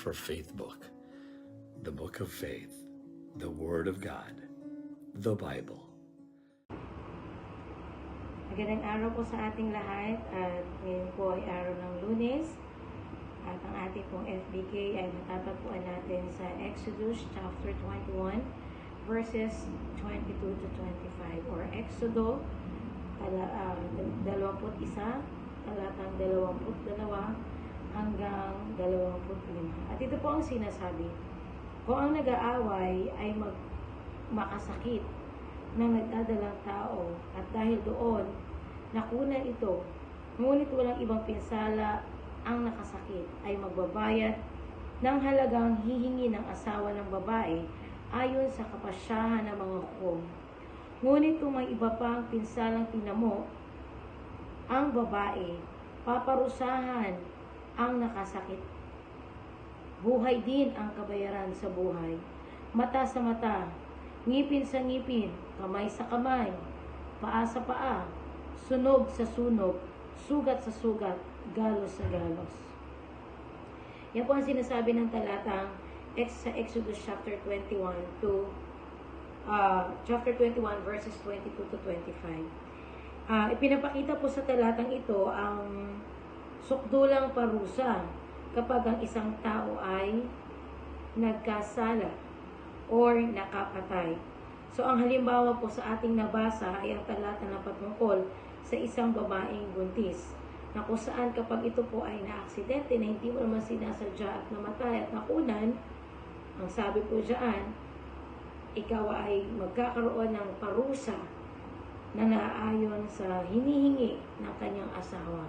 for Faith book, the book of faith, the Word of God, the Bible. Magandang araw po sa ating lahat at ngayon po ay araw ng Lunes at ang ating pong FBK ay matatagpuan natin sa Exodus chapter 21 verses 22 to 25 or Exodo 21 talatang 22 hanggang 25. At ito po ang sinasabi, kung ang nag-aaway ay makasakit ng nagdadalang tao at dahil doon nakuna ito, ngunit walang ibang pinsala ang nakasakit ay magbabayad ng halagang hihingi ng asawa ng babae ayon sa kapasyahan ng mga hukom. Ngunit kung may iba pang pinsalang tinamo ang babae, paparusahan ang nakasakit. Buhay din ang kabayaran sa buhay, mata sa mata, ngipin sa ngipin, kamay sa kamay, paa sa paa, sunog sa sunog, sugat sa sugat, galos sa galos. Yan po ang sinasabi ng talatang sa Exodus chapter 21 chapter 21 verses 22 to 25. Ipinapakita po sa talatang ito ang sukdulang parusa kapag ang isang tao ay nagkasala or nakapatay. So, ang halimbawa po sa ating nabasa ay ang talata na patungkol sa isang babaeng buntis na kung saan kapag ito po ay na-aksidente na hindi mo naman sinasadya at namatay at nakunan, ang sabi po dyan, ikaw ay magkakaroon ng parusa na naaayon sa hinihingi ng kanyang asawa.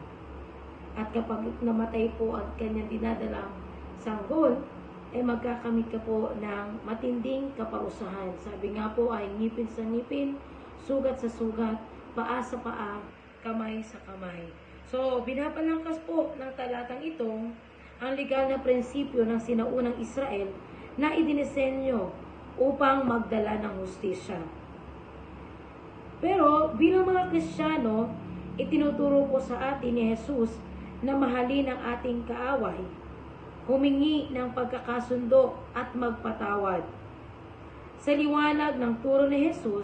At kapag namatay po ang kanyang dinadalang sanggol, ay magkakamit ka po ng matinding kaparusahan. Sabi nga po ay ngipin sa ngipin, sugat sa sugat, paa sa paa, kamay sa kamay. So, binapalangkas po ng talatang ito ang legal na prinsipyo ng sinaunang Israel na idinisenyo upang magdala ng hustisya. Pero bilang mga Kristiyano, itinuturo po sa atin ni Jesus na mahalin ang ating kaaway, humingi ng pagkakasundo at magpatawad. Sa liwanag ng turo ni Jesus,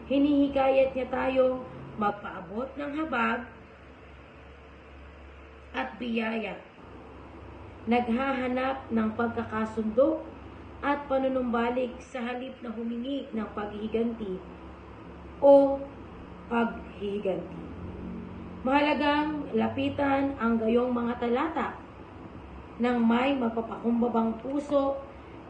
hinihikayat niya tayo magpaabot ng habag at biyaya. Naghahanap ng pagkakasundo at panunumbalik sa halip na humingi ng paghihiganti o paghihiganti. Mahalagang lapitan ang gayong mga talata ng may magpapakumbabang puso,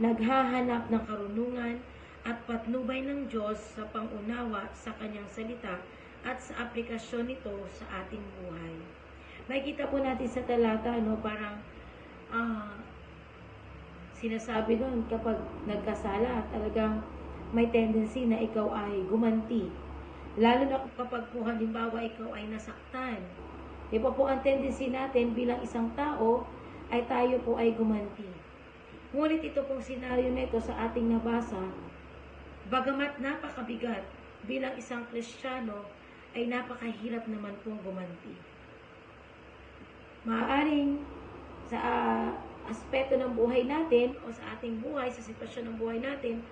naghahanap ng karunungan at patnubay ng Diyos sa pangunawa sa kanyang salita at sa aplikasyon nito sa ating buhay. Makikita po natin sa talata, parang sinasabi doon kapag nagkasala, talagang may tendency na ikaw ay gumanti. Lalo na kapag po halimbawa ikaw ay nasaktan. Di ba po ang tendency natin bilang isang tao ay tayo po ay gumanti. Ngunit ito pong senaryo na ito sa ating nabasa, bagamat napakabigat bilang isang Kristiyano, ay napakahirap naman pong gumanti. Maaaring sa aspeto ng buhay natin o sa ating buhay, sa sitwasyon ng buhay natin,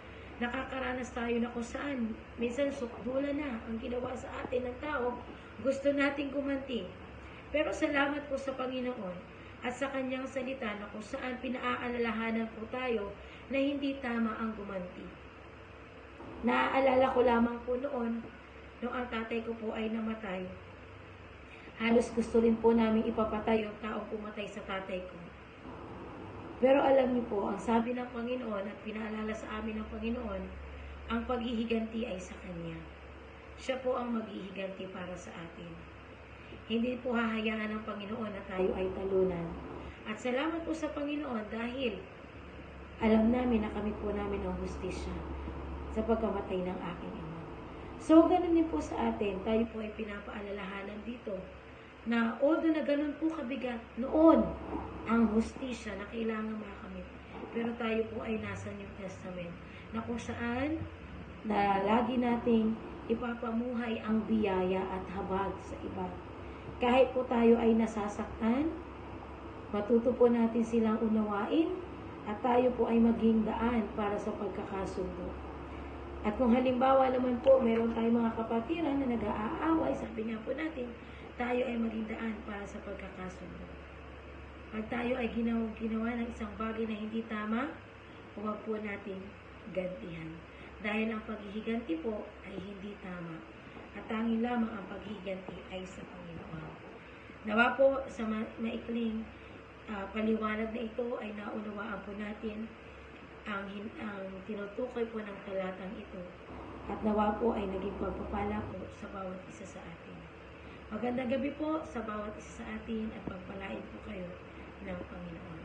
nakakaranas tayo na kung saan minsan sukdula na ang ginawa sa atin ng tao, gusto nating gumanti. Pero salamat po sa Panginoon at sa kanyang salita na kung saan pinaaalalahanan po tayo na hindi tama ang gumanti. Naaalala ko lamang po noon, nung ang tatay ko po ay namatay, halos gusto rin po namin ipapatay yung taong pumatay sa tatay ko. Pero alam niyo po, ang sabi ng Panginoon at pinaalala sa amin ng Panginoon, ang paghihiganti ay sa Kanya. Siya po ang maghihiganti para sa atin. Hindi po hahayaan ng Panginoon na tayo ay talunan. At salamat po sa Panginoon dahil alam namin na kami po namin ang hustisya sa pagkamatay ng aking ama. So, ganun din po sa atin. Tayo po ay pinapaalalahanan dito na although na ganun po kabigat noon ang hustisya na kailangan makamit. Pero tayo po ay nasa New Testament na kung saan na lagi nating ipapamuhay ang biyaya at habag sa iba. Kahit po tayo ay nasasaktan, matuto po natin silang unawain at tayo po ay maging daan para sa pagkakasundo. At kung halimbawa naman po, meron tayong mga kapatiran na nag-aaway, sabi nga po natin, tayo ay maging daan para sa pagkakasundo. Pag tayo ay ginawa ng isang bagay na hindi tama, huwag po natin gantihan. Dahil ang paghihiganti po ay hindi tama. At tanging lamang ang paghihiganti ay sa Panginoon. Nawa po sa maikling paliwanag na ito ay naunawaan po natin ang tinutukoy po ng talatang ito. At nawa po ay naging pagpapala po sa bawat isa sa atin. Magandang gabi po sa bawat isa sa atin at pagpalain po kayo ng Panginoon.